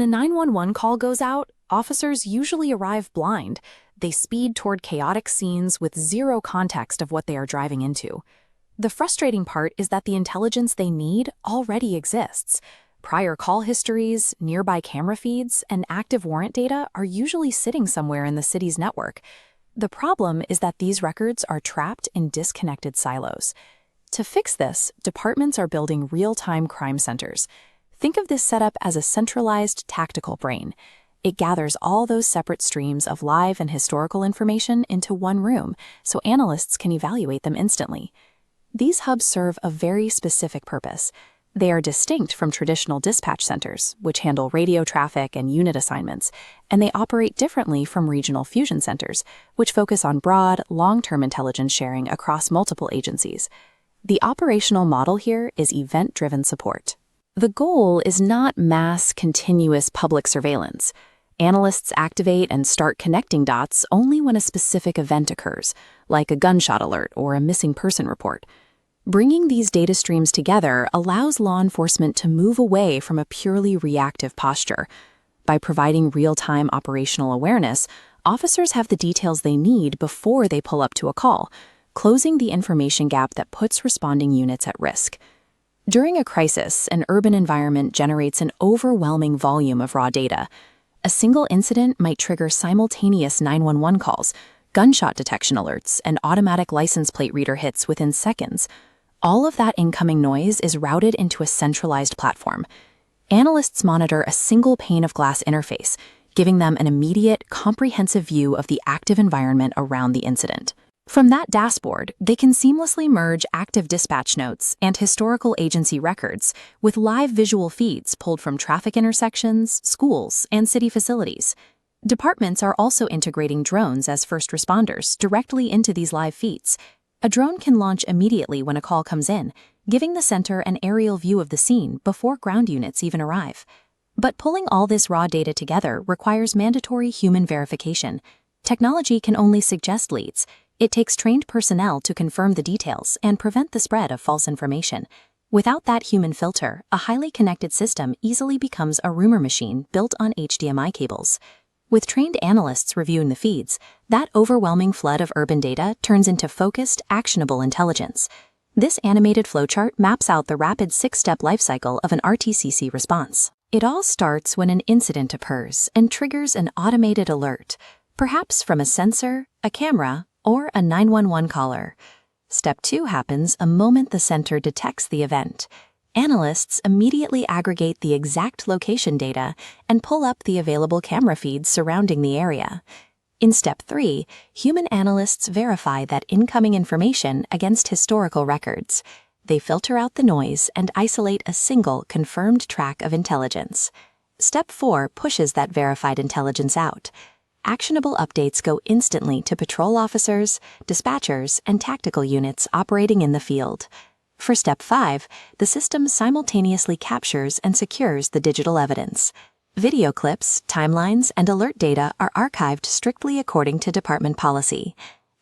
a 911 call goes out, officers usually arrive blind. They speed toward chaotic scenes with zero context of what they are driving into. The frustrating part is that the intelligence they need already exists. Prior call histories, nearby camera feeds, and active warrant data are usually sitting somewhere in the city's network. The problem is that these records are trapped in disconnected silos. To fix this, departments are building real-time crime centers. Think of this setup as a centralized tactical brain. It gathers all those separate streams of live and historical information into one room, so analysts can evaluate them instantly. These hubs serve a very specific purpose. They are distinct from traditional dispatch centers, which handle radio traffic and unit assignments, and they operate differently from regional fusion centers, which focus on broad, long-term intelligence sharing across multiple agencies. The operational model here is event-driven support. The goal is not mass, continuous public surveillance. Analysts activate and start connecting dots only when a specific event occurs, like a gunshot alert or a missing person report. Bringing these data streams together allows law enforcement to move away from a purely reactive posture. By providing real-time operational awareness, officers have the details they need before they pull up to a call, closing the information gap that puts responding units at risk. During a crisis, an urban environment generates an overwhelming volume of raw data. A single incident might trigger simultaneous 911 calls, gunshot detection alerts, and automatic license plate reader hits within seconds. All of that incoming noise is routed into a centralized platform. Analysts monitor a single pane of glass interface, giving them an immediate, comprehensive view of the active environment around the incident. From that dashboard, they can seamlessly merge active dispatch notes and historical agency records with live visual feeds pulled from traffic intersections, schools, and city facilities. Departments are also integrating drones as first responders directly into these live feeds. A drone can launch immediately when a call comes in, giving the center an aerial view of the scene before ground units even arrive. But pulling all this raw data together requires mandatory human verification. Technology can only suggest leads. It takes trained personnel to confirm the details and prevent the spread of false information. Without that human filter, a highly connected system easily becomes a rumor machine built on HDMI cables. With trained analysts reviewing the feeds, that overwhelming flood of urban data turns into focused, actionable intelligence. This animated flowchart maps out the rapid 6-step lifecycle of an RTCC response. It all starts when an incident occurs and triggers an automated alert, perhaps from a sensor, a camera, or a 911 caller. Step 2 happens a moment the center detects the event. Analysts immediately aggregate the exact location data and pull up the available camera feeds surrounding the area. In Step 3, human analysts verify that incoming information against historical records. They filter out the noise and isolate a single confirmed track of intelligence. Step 4 pushes that verified intelligence out. Actionable updates go instantly to patrol officers, dispatchers, and tactical units operating in the field. For Step 5, the system simultaneously captures and secures the digital evidence. Video clips, timelines, and alert data are archived strictly according to department policy.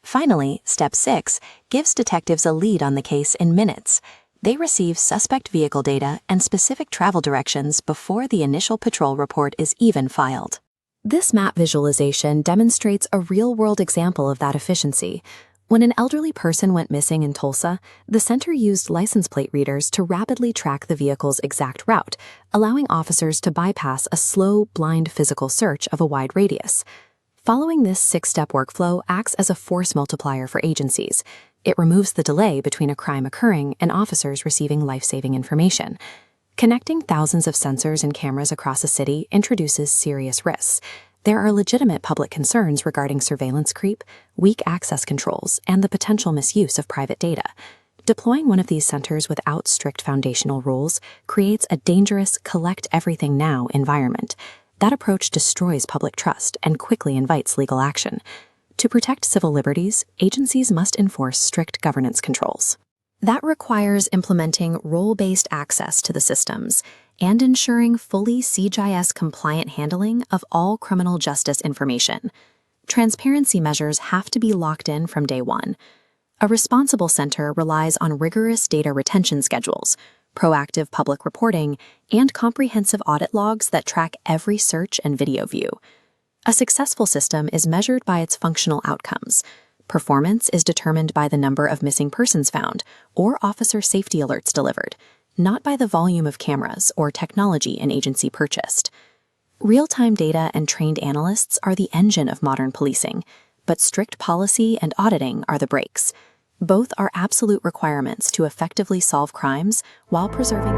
Finally, Step 6 gives detectives a lead on the case in minutes. They receive suspect vehicle data and specific travel directions before the initial patrol report is even filed. This map visualization demonstrates a real-world example of that efficiency. When an elderly person went missing in Tulsa, the center used license plate readers to rapidly track the vehicle's exact route, allowing officers to bypass a slow, blind physical search of a wide radius. Following this 6-step workflow acts as a force multiplier for agencies. It removes the delay between a crime occurring and officers receiving life-saving information. Connecting thousands of sensors and cameras across a city introduces serious risks. There are legitimate public concerns regarding surveillance creep, weak access controls, and the potential misuse of private data. Deploying one of these centers without strict foundational rules creates a dangerous collect-everything-now environment. That approach destroys public trust and quickly invites legal action. To protect civil liberties, agencies must enforce strict governance controls. That requires implementing role-based access to the systems and ensuring fully CGIS-compliant handling of all criminal justice information. Transparency measures have to be locked in from day one. A responsible center relies on rigorous data retention schedules, proactive public reporting, and comprehensive audit logs that track every search and video view. A successful system is measured by its functional outcomes. Performance is determined by the number of missing persons found or officer safety alerts delivered, not by the volume of cameras or technology an agency purchased. Real-time data and trained analysts are the engine of modern policing, but strict policy and auditing are the brakes. Both are absolute requirements to effectively solve crimes while preserving